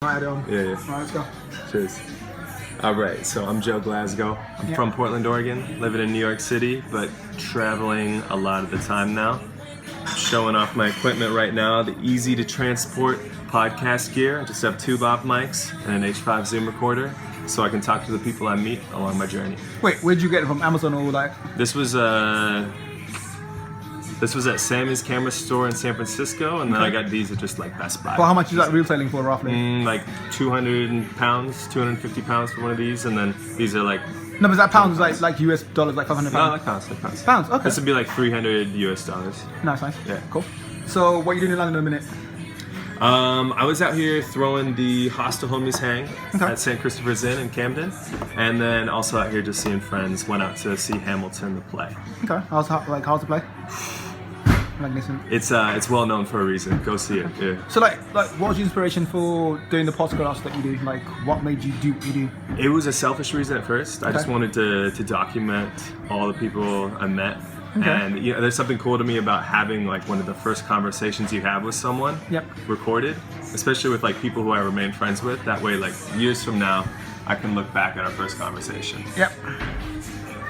Right on. Yeah. Right, let's go. Cheers. All right, so I'm Joe Glasgow. I'm from Portland, Oregon, living in New York City, but traveling a lot of the time now. I'm showing off my equipment right now, the easy to transport podcast gear. I just have 2 bob mics and an H5 Zoom recorder, so I can talk to the people I meet along my journey. Wait, where'd you get it from? Amazon or like? This was at Sammy's camera store in San Francisco, and then I got these at just like Best Buy. Well, how much is that retailing for roughly? Like 200 pounds, 250 pounds for one of these, and then these are like... No, but that pounds like US dollars, like 500 No, pounds? like pounds. Pounds, okay. This would be like 300 US dollars. Nice. Yeah. Cool. So, what are you doing in London in a minute? I was out here throwing the Hostel Homies hang at St. Christopher's Inn in Camden, and then also out here just seeing friends. Went out to see Hamilton the play. Okay. How's the play? Magnificent. It's well known for a reason. Go see it. Yeah. So like what was your inspiration for doing the podcast that you do? Like what made you do what you do? It was a selfish reason at first. I just wanted to document all the people I met. And there's something cool to me about having like one of the first conversations you have with someone recorded, especially with like people who I remain friends with. That way, like years from now, I can look back at our first conversation. Yep.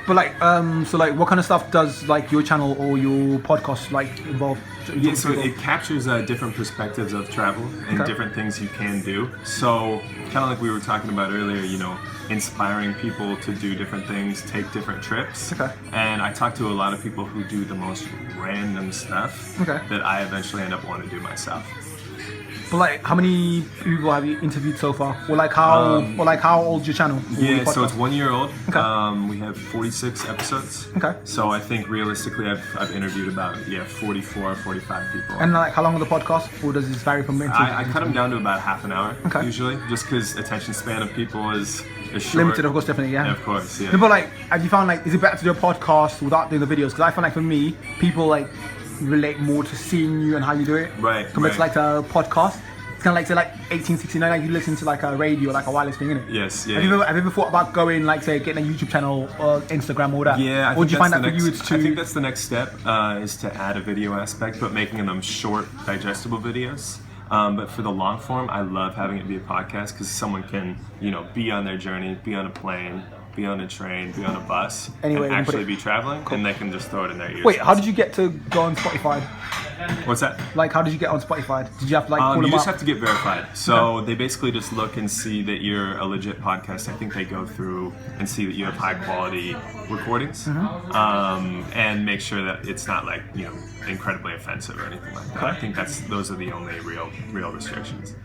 But like, so like, what kind of stuff does like your channel or your podcast like involve? Yeah, so it captures different perspectives of travel and different things you can do. So kind of like we were talking about earlier, inspiring people to do different things, take different trips. And I talk to a lot of people who do the most random stuff that I eventually end up wanting to do myself. But like, how many people have you interviewed so far? Or like how old's your channel? Yeah, so it's 1 year old. We have 46 episodes. So I think realistically, I've interviewed about 44 or 45 people. And like, how long are the podcast? Or does this vary from interview? I cut them down to about half an hour usually, just because attention span of people is short. Limited, of course, definitely, yeah. Of course, yeah. No, but like, have you found like, is it better to do a podcast without doing the videos? Because I find like for me, people like relate more to seeing you and how you do it. Compared to like a podcast. It's kind of like, say, like 1869, like you listen to like a radio, like a wireless thing, innit? Yes, yeah. Have you ever thought about going, like, say, getting a YouTube channel or Instagram or that? Yeah, or do you find that for you it's too... I think that's the next step, is to add a video aspect, but making them short, digestible videos. But for the long form, I love having it be a podcast because someone can, be on their journey, be on a plane, be on a train, be on a bus, and actually be traveling, and they can just throw it in their ears. Wait, how did you get to go on Spotify? What's that? Like, how did you get on Spotify? Did you have to like call them You just up? have to get verified. So they basically just look and see that you're a legit podcast. I think they go through and see that you have high quality recordings, and make sure that it's not like incredibly offensive or anything like that. I think those are the only real restrictions.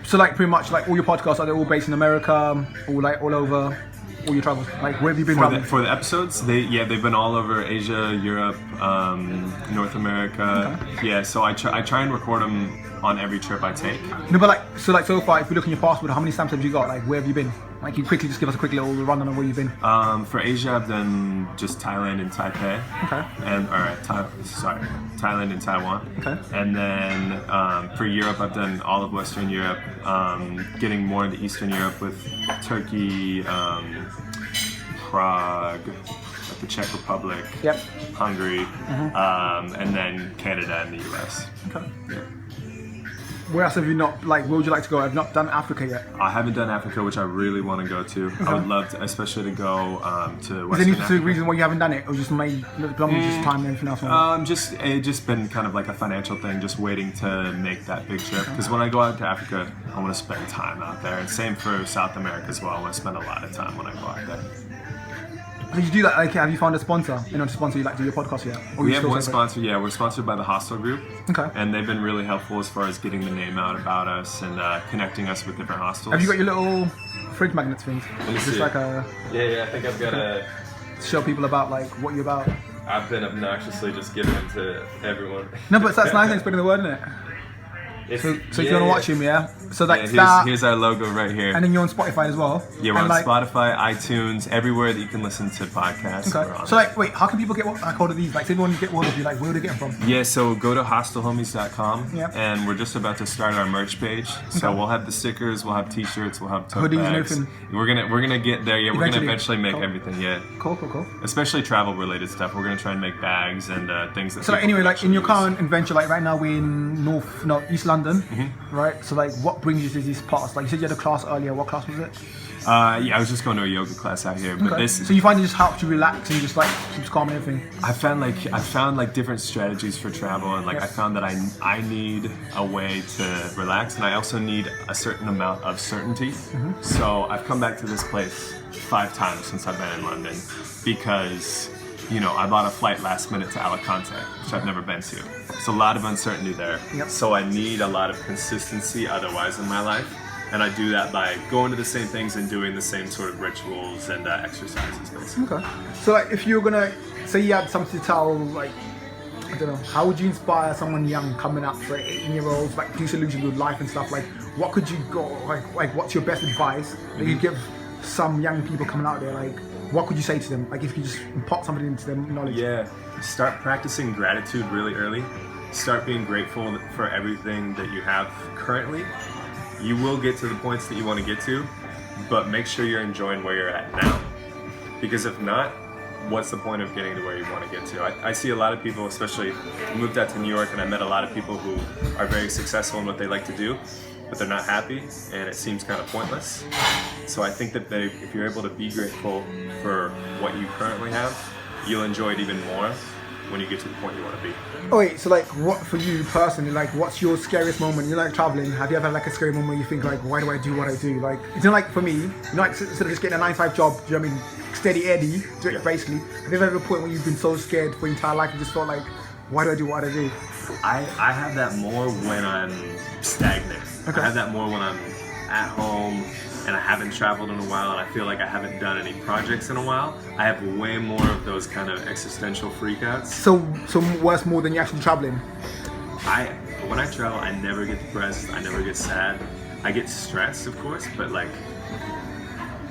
So like pretty much like all your podcasts, are they all based in America or like all over? All your travels, like where have you been traveling? For the episodes, they've been all over Asia, Europe, North America. Yeah, so I try and record them on every trip I take. No, but like so far, if you look in your passport, how many stamps have you got? Like where have you been? Like you quickly just give us a quick little rundown of where you've been. For Asia, I've done just Thailand and Taipei. Thailand and Taiwan. And then for Europe, I've done all of Western Europe. Getting more into Eastern Europe with Turkey, Prague, the Czech Republic, Hungary, and then Canada and the US. Yeah. Where else have you not, like, where would you like to go? I've not done Africa yet. I haven't done Africa, which I really want to go to. I would love to, especially to go to Western Africa. Is there any specific reason why you haven't done it? Or just just time and everything else? It's just been kind of like a financial thing, just waiting to make that big trip. Because when I go out to Africa, I want to spend time out there. And same for South America as well. I want to spend a lot of time when I go out there. Did you do that? Like, have you found a sponsor? To sponsor you, like, do your podcast yet? Or we have one sponsor. Yeah, we're sponsored by the Hostel group. And they've been really helpful as far as getting the name out about us and connecting us with different hostels. Have you got your little fridge magnets things? Just like a... Yeah, I think I've got a... Show people about, like, what you're about. I've been obnoxiously just giving them to everyone. No, but that's nice, it's putting the word in it. So if you want to watch him, so like here's our logo right here. And then you're on Spotify as well. Yeah, we're on Spotify, iTunes, everywhere that you can listen to podcasts. So like, wait, how can people get hold of these? Like, say they want to get hold of you, like, where do they get them from? Yeah, so go to hostelhomies.com, and we're just about to start our merch page. So we'll have the stickers, we'll have T-shirts, we'll have tote hoodies bags. and everything. We're gonna get there. Yeah, we're gonna eventually make everything. Yeah. Cool. Especially travel related stuff. We're gonna try and make bags and things that. So like, anyway, like in your current adventure, like right now we're in East London, right? So like, what brings you to these parts? Like you said, you had a class earlier. What class was it? Yeah, I was just going to a yoga class out here, but So you find it just helps you relax and just like keeps calm and everything. I found like different strategies for travel, and like I found that I need a way to relax, and I also need a certain amount of certainty. So I've come back to this place 5 times since I've been in London because, you know, I bought a flight last minute to Alicante, which I've never been to. There's a lot of uncertainty there. So I need a lot of consistency otherwise in my life. And I do that by going to the same things and doing the same sort of rituals and exercises, basically. Okay. So like, if you're gonna say you had something to tell, like, I don't know, how would you inspire someone young coming up, like 18-year-olds, like disillusioned with life and stuff? Like, what could you go, like what's your best advice that you give some young people coming out there? Like, what could you say to them? Like, if you just impart something into their knowledge. Yeah. Start practicing gratitude really early. Start being grateful for everything that you have currently. You will get to the points that you want to get to, but make sure you're enjoying where you're at now. Because if not, what's the point of getting to where you want to get to? I see a lot of people, especially I moved out to New York and I met a lot of people who are very successful in what they like to do, but they're not happy and it seems kind of pointless. So I think that if you're able to be grateful for what you currently have, you'll enjoy it even more when you get to the point you want to be. Oh wait, so like, what for you personally? Like, what's your scariest moment? You're like traveling. Have you ever had like a scary moment where you think like, why do I do what I do? Like, it's not like for me, like instead of just getting a 9-to-5 job, do you know what I mean? Steady Eddie, basically. Have you ever had a point where you've been so scared for your entire life and just felt like, why do I do what I do? I have that more when I'm stagnant. I have that more when I'm at home and I haven't traveled in a while and I feel like I haven't done any projects in a while. I have way more of those kind of existential freakouts. So worse more than you actually traveling? When I travel, I never get depressed, I never get sad. I get stressed, of course, but like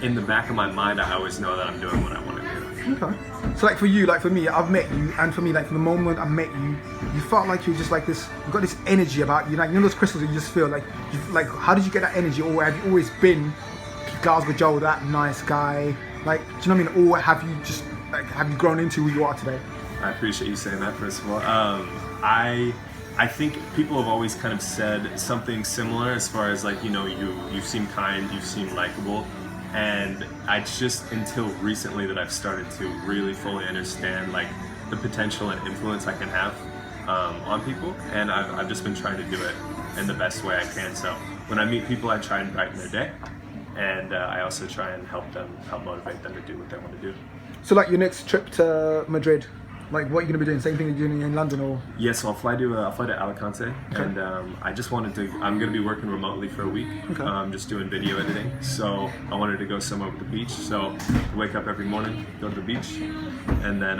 in the back of my mind, I always know that I'm doing what I want to do. Okay. So like for you, like for me, I've met you, and for me, like from the moment I met you, you felt like you're just like this, you got this energy about you, like, you know those crystals that you just feel like, how did you get that energy? Or have you always been Glasgow Joe, that nice guy? Like, do you know what I mean? Or have you just, like, have you grown into who you are today? I appreciate you saying that, first of all. I think people have always kind of said something similar as far as like, you know, you seem kind, you seem likable. And it's just until recently that I've started to really fully understand like the potential and influence I can have on people, and I've just been trying to do it in the best way I can. So when I meet people, I try and brighten their day, and I also try and help motivate them to do what they want to do. So like your next trip to Madrid, like what are you going to be doing? Same thing you're doing in London, or? Yeah, so I'll fly to Alicante, and I just wanted to. I'm going to be working remotely for a week, just doing video editing. So I wanted to go somewhere with the beach. So I wake up every morning, go to the beach, and then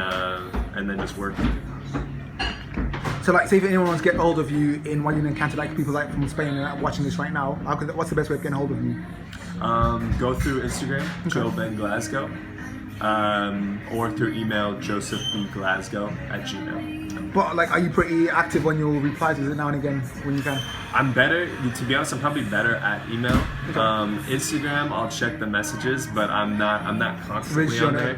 just work. So like, say if anyone wants to get hold of you while you're in Canada, like people like from Spain and watching this right now, what's the best way of getting hold of you? Go through Instagram, Joe Ben Glasgow. Or through email, josephbglasgow@gmail.com. But like, are you pretty active on your replies? Is it now and again when you can? I'm better, to be honest. I'm probably better at email. Instagram, I'll check the messages, but I'm not constantly on there.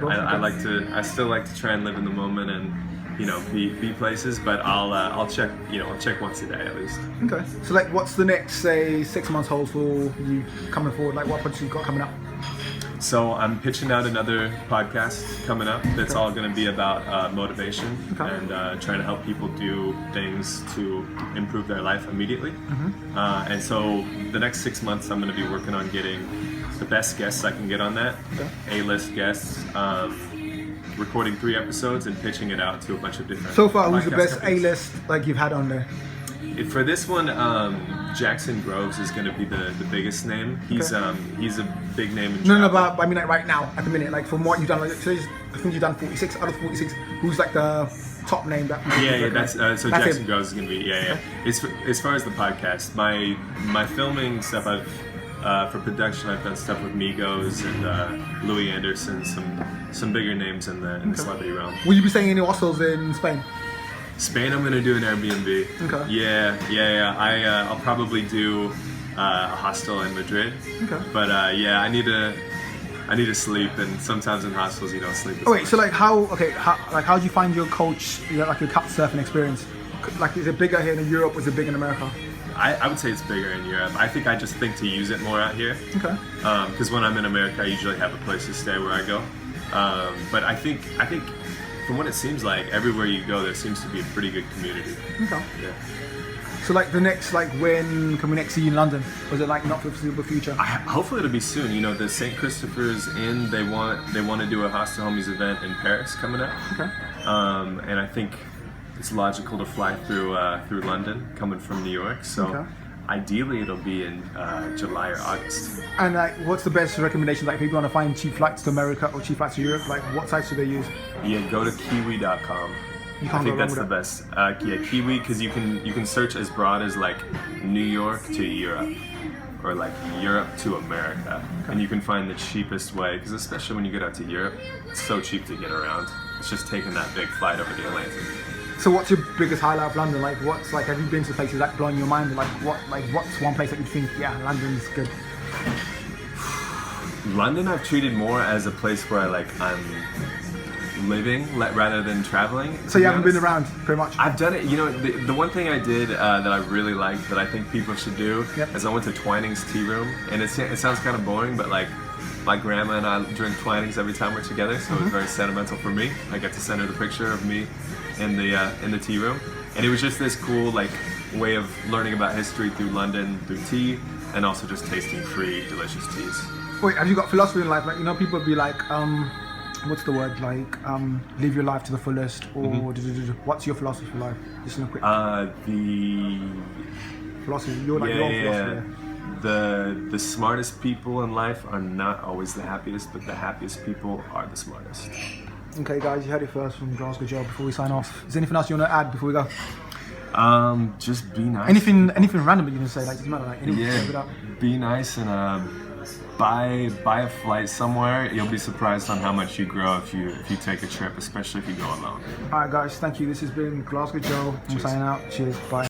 I still like to try and live in the moment and, you know, be places. But I'll check. I'll check once a day at least. Okay. So like, what's the next, say, 6 months hold for you coming forward? Like, what projects you got coming up? So I'm pitching out another podcast coming up that's all going to be about motivation and trying to help people do things to improve their life immediately. And so the next 6 months I'm going to be working on getting the best guests I can get on that, A-list guests, recording 3 episodes and pitching it out to a bunch of different So far, who's the best companies. A-list like you've had on there? For this one, Jackson Groves is going to be the biggest name. He's a big name in travel. No, but I mean like right now, at the minute, like from what you've done, like, so I think you've done 46 out of 46. Who's like the top name that? That's Jackson him. Groves is going to be As far as the podcast, my filming stuff, for production, I've done stuff with Migos and Louis Anderson, some bigger names in the celebrity realm. Will you be staying in any hostels in Spain? Spain, I'm gonna do an Airbnb. Okay. Yeah. I'll probably do a hostel in Madrid. Okay. But I need to sleep, and sometimes in hostels you don't sleep. So like how do you find your coach, like your couch surfing experience? Like, is it bigger here in Europe? Or is it big in America? I would say it's bigger in Europe. I think I just think to use it more out here. Okay. Because when I'm in America, I usually have a place to stay where I go. But I think from what it seems like, everywhere you go, there seems to be a pretty good community. Okay. Yeah. So like the next, like when can we next see you in London? Was it like not for the foreseeable future? Hopefully it'll be soon. You know, the St. Christopher's Inn, they want to do a Hostel Homies event in Paris coming up. Okay. And I think it's logical to fly through London, coming from New York. So Okay. ideally it'll be in July or August. And like, what's the best recommendation? Like, if people want to find cheap flights to America or cheap flights to Europe, like what sites do they use? Yeah, go to kiwi.com. I think that's the best. Yeah, Kiwi, because you can search as broad as like New York to Europe, or like Europe to America, and you can find the cheapest way. Because especially when you get out to Europe, it's so cheap to get around. It's just taking that big flight over the Atlantic. So what's your biggest highlight of London? Like, what's like, have you been to places that blowing your mind? Like, what's one place that you think, yeah, London's good? London, I've treated more as a place where I'm living rather than traveling. So you haven't been around, pretty much? I've done it. You know, the one thing I did that I really liked that I think people should do is I went to Twining's Tea Room, and it sounds kind of boring, but like my grandma and I drink Twinings every time we're together, so it was very sentimental for me. I got to send her the picture of me in the tea room, and it was just this cool like way of learning about history through London through tea, and also just tasting free delicious teas. Wait, have you got philosophy in life? Like, you know, people would be like, what's the word? Like, live your life to the fullest, or what's your philosophy for life? Just in a quick. The philosophy. You're like your own philosophy. The smartest people in life are not always the happiest, but the happiest people are the smartest. Okay, guys, you heard it first from Glasgow Joe. Before we sign off, is there anything else you want to add before we go? Just be nice. Anything random that you can say? Like, doesn't matter. Like, yeah, be nice and buy a flight somewhere. You'll be surprised on how much you grow if you take a trip, especially if you go alone. All right, guys, thank you. This has been Glasgow Joe. I'm signing out. Cheers. Bye.